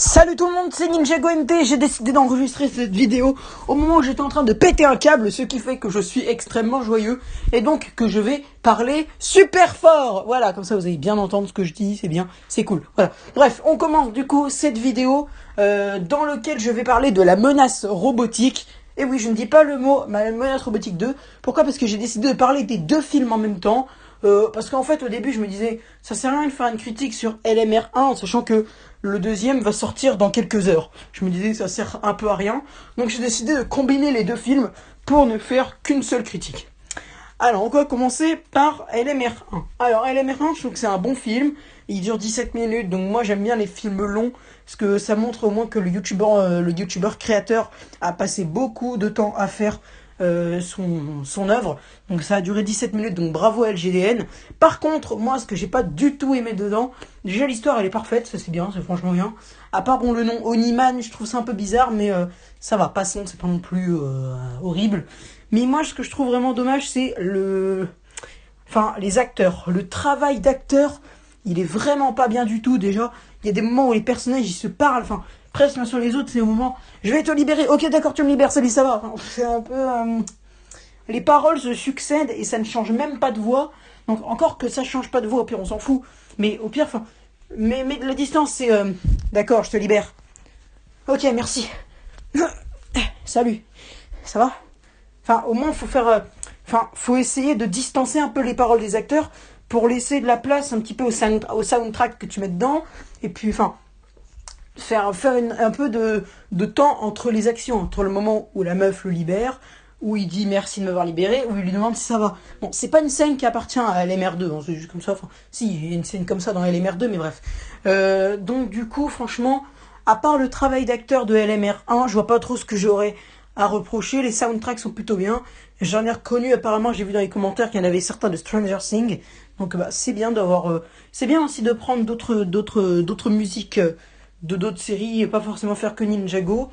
Salut tout le monde, c'est Ninjago MT. J'ai décidé d'enregistrer cette vidéo au moment où j'étais en train de péter un câble, ce qui fait que je suis extrêmement joyeux et donc que je vais parler super fort. Voilà, comme ça vous allez bien entendre ce que je dis, c'est bien, c'est cool. Voilà. Bref, on commence du coup cette vidéo dans laquelle je vais parler de la menace robotique. Et oui, je ne dis pas le mot menace robotique 2. Pourquoi ? Parce que j'ai décidé de parler des deux films en même temps. Parce qu'en fait, au début, je me disais, ça sert à rien de faire une critique sur LMR1 en sachant que le deuxième va sortir dans quelques heures. Je me disais, ça sert un peu à rien. Donc j'ai décidé de combiner les deux films pour ne faire qu'une seule critique. Alors, on va commencer par LMR1. Alors, LMR1, je trouve que c'est un bon film. Il dure 17 minutes, donc moi j'aime bien les films longs, parce que ça montre au moins que le youtubeur créateur a passé beaucoup de temps à faire son œuvre. Donc ça a duré 17 minutes, donc bravo à LGDN. Par contre, moi ce que j'ai pas du tout aimé dedans, déjà l'histoire elle est parfaite, ça c'est bien, c'est franchement bien. À part bon le nom Oniman, je trouve ça un peu bizarre, mais ça va, passons, c'est pas non plus horrible. Mais moi ce que je trouve vraiment dommage c'est les acteurs. Le travail d'acteur, il est vraiment pas bien du tout déjà. Il y a des moments où les personnages ils se parlent, presque l'un sur les autres, c'est au moment je vais te libérer, ok d'accord tu me libères, salut ça va. C'est un peu les paroles se succèdent et ça ne change même pas de voix. Donc encore que ça change pas de voix, au pire on s'en fout. Mais au pire, mais la distance c'est d'accord, je te libère. Ok merci. Salut, ça va. Au moins faut faire faut essayer de distancer un peu les paroles des acteurs pour laisser de la place un petit peu au soundtrack que tu mets dedans. Et puis, faire un peu de temps entre les actions, entre le moment où la meuf le libère, où il dit merci de m'avoir libéré, où il lui demande si ça va. Bon, c'est pas une scène qui appartient à LMR2, hein, c'est juste comme ça. Si, il y a une scène comme ça dans LMR2, mais bref. Donc, du coup, franchement, à part le travail d'acteur de LMR1, je vois pas trop ce que j'aurais à reprocher. Les soundtracks sont plutôt bien. J'en ai reconnu, apparemment, j'ai vu dans les commentaires qu'il y en avait certains de Stranger Things. Donc, c'est bien d'avoir. C'est bien aussi de prendre d'autres musiques de d'autres séries et pas forcément faire que Ninjago.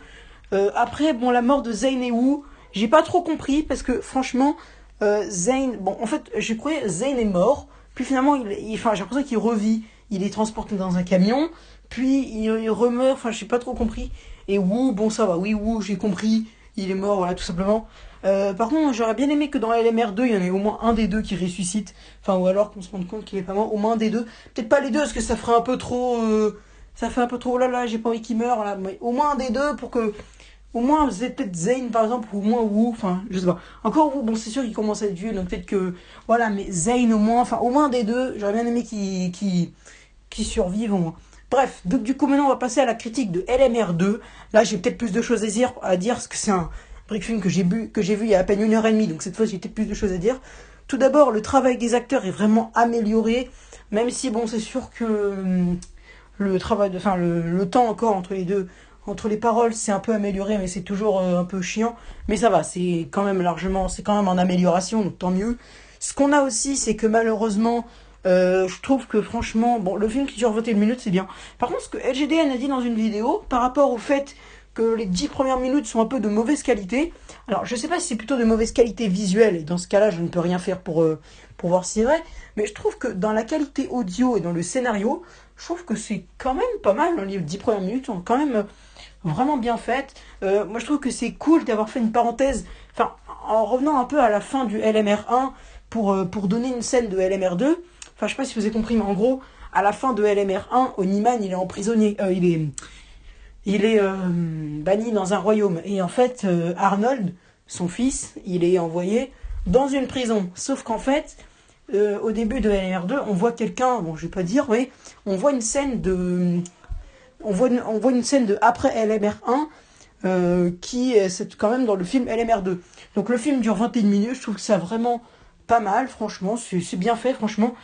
Après, bon, la mort de Zane et Wu, j'ai pas trop compris parce que franchement, Zane, bon, en fait, j'ai cru que Zane est mort, puis finalement, j'ai l'impression qu'il revit. Il est transporté dans un camion, puis il remeurt, j'ai pas trop compris. Et Wu, bon, ça va, oui, Wu, j'ai compris, il est mort, voilà, tout simplement. Par contre, j'aurais bien aimé que dans LMR2, il y en ait au moins un des deux qui ressuscite. Ou alors qu'on se rende compte qu'il est pas mort, au moins un des deux. Peut-être pas les deux, parce que ça ferait un peu trop. Ça fait un peu trop, oh là là, j'ai pas envie qu'il meure, là. Mais au moins un des deux pour que. Au moins, vous êtes peut-être Zane par exemple, ou au moins Wu, je sais pas. Encore Wu, bon, c'est sûr qu'il commence à être vieux, donc peut-être que. Voilà, mais Zane au moins, au moins un des deux, j'aurais bien aimé qu'il survive au moins. Bref, donc du coup, maintenant, on va passer à la critique de LMR2. Là, j'ai peut-être plus de choses à dire parce que c'est un brick film que j'ai vu il y a à peine 1 heure et demie, donc cette fois, j'ai peut-être plus de choses à dire. Tout d'abord, le travail des acteurs est vraiment amélioré, même si, bon, c'est sûr que le travail le temps encore entre les deux, entre les paroles, c'est un peu amélioré, mais c'est toujours un peu chiant. Mais ça va, c'est quand même en amélioration, donc tant mieux. Ce qu'on a aussi, c'est que malheureusement, je trouve que franchement, bon, le film qui dure 21 minutes, c'est bien. Par contre, ce que LGDN a dit dans une vidéo, par rapport au fait que les 10 premières minutes sont un peu de mauvaise qualité, alors je sais pas si c'est plutôt de mauvaise qualité visuelle, et dans ce cas-là, je ne peux rien faire pour voir si c'est vrai, mais je trouve que dans la qualité audio et dans le scénario, je trouve que c'est quand même pas mal. Les 10 premières minutes sont quand même vraiment bien faites. Moi, je trouve que c'est cool d'avoir fait une parenthèse, en revenant un peu à la fin du LMR1 pour donner une scène de LMR2. Je sais pas si vous avez compris, mais en gros, à la fin de LMR1, Oniman, il est emprisonné, il est banni dans un royaume. Et en fait, Arnold, son fils, il est envoyé dans une prison. Sauf qu'en fait, au début de LMR2, on voit quelqu'un, bon, je vais pas dire, mais on voit une scène de après LMR1 qui est quand même dans le film LMR2. Donc le film dure 21 minutes, je trouve que c'est vraiment pas mal, franchement, c'est bien fait, franchement.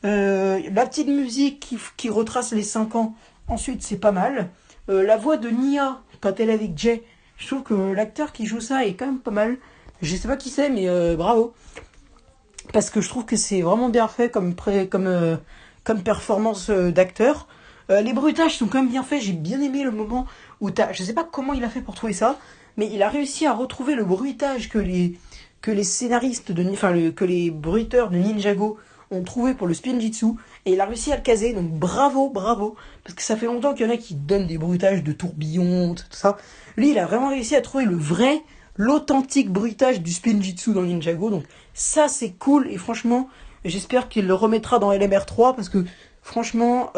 La petite musique qui retrace les 5 ans, ensuite, c'est pas mal. La voix de Nia, quand elle est avec Jay, je trouve que l'acteur qui joue ça est quand même pas mal. Je sais pas qui c'est, mais bravo. Parce que je trouve que c'est vraiment bien fait comme performance d'acteur. Les bruitages sont quand même bien faits. J'ai bien aimé le moment où je sais pas comment il a fait pour trouver ça, mais il a réussi à retrouver le bruitage que les scénaristes que les bruiteurs de Ninjago ont trouvé pour le Spinjitzu, et il a réussi à le caser, donc bravo, bravo, parce que ça fait longtemps qu'il y en a qui donnent des bruitages de tourbillon, tout ça. Lui, il a vraiment réussi à trouver l'authentique bruitage du Spinjitzu dans Ninjago, donc ça c'est cool, et franchement, j'espère qu'il le remettra dans LMR3, parce que franchement,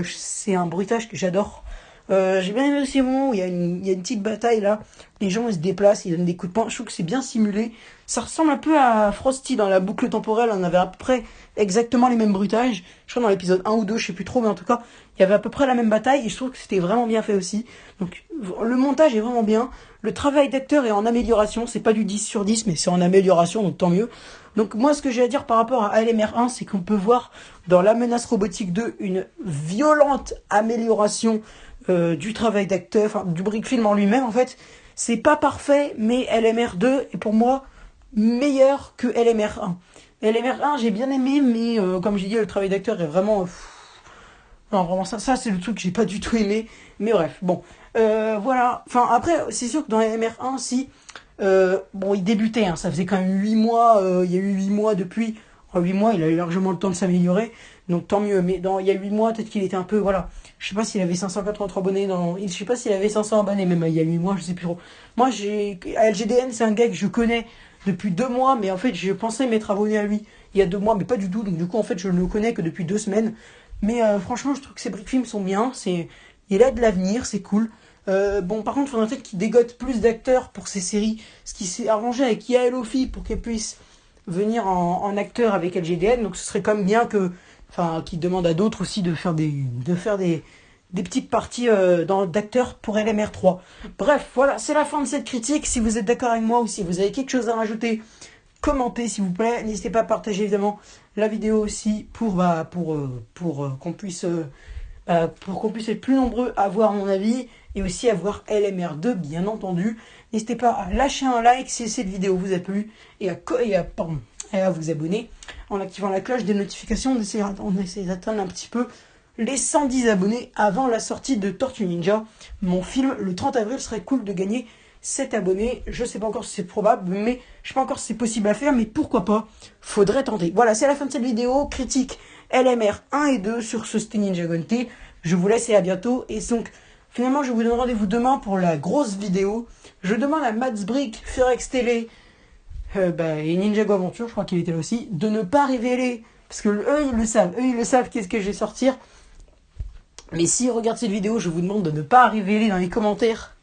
c'est un bruitage que j'adore. J'ai bien aimé aussi le moment où il y a une petite bataille là, les gens ils se déplacent, ils donnent des coups de poing, je trouve que c'est bien simulé. Ça ressemble un peu à Frosty dans la boucle temporelle, on avait à peu près exactement les mêmes bruitages. Je crois dans l'épisode 1 ou 2, je sais plus trop, mais en tout cas, il y avait à peu près la même bataille et je trouve que c'était vraiment bien fait aussi. Donc le montage est vraiment bien, le travail d'acteur est en amélioration, c'est pas du 10 sur 10 mais c'est en amélioration, donc tant mieux. Donc moi ce que j'ai à dire par rapport à LMR1, c'est qu'on peut voir dans La Menace Robotique 2 une violente amélioration du travail d'acteur, enfin du brick film en lui-même en fait. C'est pas parfait, mais LMR2 est pour moi meilleur que LMR1. LMR1 j'ai bien aimé, mais comme j'ai dit, le travail d'acteur est vraiment... non, vraiment, ça c'est le truc que j'ai pas du tout aimé. Mais bref, bon. Voilà. Enfin, après, c'est sûr que dans LMR1, si... bon, il débutait, hein, ça faisait quand même 8 mois. Il y a eu 8 mois depuis. En 8 mois, il a eu largement le temps de s'améliorer. Donc tant mieux. Mais il y a 8 mois, peut-être qu'il était un peu... Voilà. Je sais pas s'il avait 583 abonnés. Je sais pas s'il avait 500 abonnés, même il y a 8 mois, je sais plus trop. Moi, LGDN, c'est un gars que je connais depuis 2 mois. Mais en fait, je pensais m'être abonné à lui il y a 2 mois, mais pas du tout. Donc du coup, en fait, je ne le connais que depuis 2 semaines. Mais franchement, je trouve que ces brick films sont bien. Il a de l'avenir, c'est cool. Bon, par contre, il faudrait peut-être qu'il dégote plus d'acteurs pour ces séries. Ce qui s'est arrangé avec Yael Ofi pour qu'elle puisse venir en acteur avec LGDN. Donc ce serait quand même bien qu'il demande à d'autres aussi de faire des petites parties d'acteurs pour LMR3. Bref, voilà, c'est la fin de cette critique. Si vous êtes d'accord avec moi ou si vous avez quelque chose à rajouter, commentez s'il vous plaît. N'hésitez pas à partager évidemment la vidéo aussi pour qu'on puisse être plus nombreux à voir mon avis et aussi à voir LMR2 bien entendu. N'hésitez pas à lâcher un like si cette vidéo vous a plu et à vous abonner en activant la cloche des notifications. On essaie d'atteindre un petit peu les 110 abonnés avant la sortie de Tortue Ninja. Mon film, le 30 avril, serait cool de gagner 7 abonnés. Je sais pas encore si c'est probable, mais je sais pas encore si c'est possible à faire, mais pourquoi pas. Faudrait tenter. Voilà, c'est la fin de cette vidéo. Critique LMR 1 et 2 sur ce Steam Ninja Gonte. Je vous laisse et à bientôt. Et donc, finalement, je vous donne rendez-vous demain pour la grosse vidéo. Je demande à Mads Brick, Ferex Télé et Ninjago Aventure, je crois qu'il était là aussi, de ne pas révéler, parce que eux ils le savent qu'est-ce que je vais sortir. Mais s'ils regardent cette vidéo, je vous demande de ne pas révéler dans les commentaires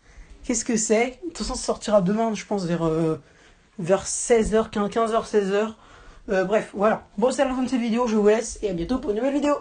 qu'est-ce que c'est. De toute façon, ça sortira demain, je pense, vers 16h, 15h, 16h. Bref, voilà. Bon, c'est la fin de cette vidéo, je vous laisse et à bientôt pour une nouvelle vidéo.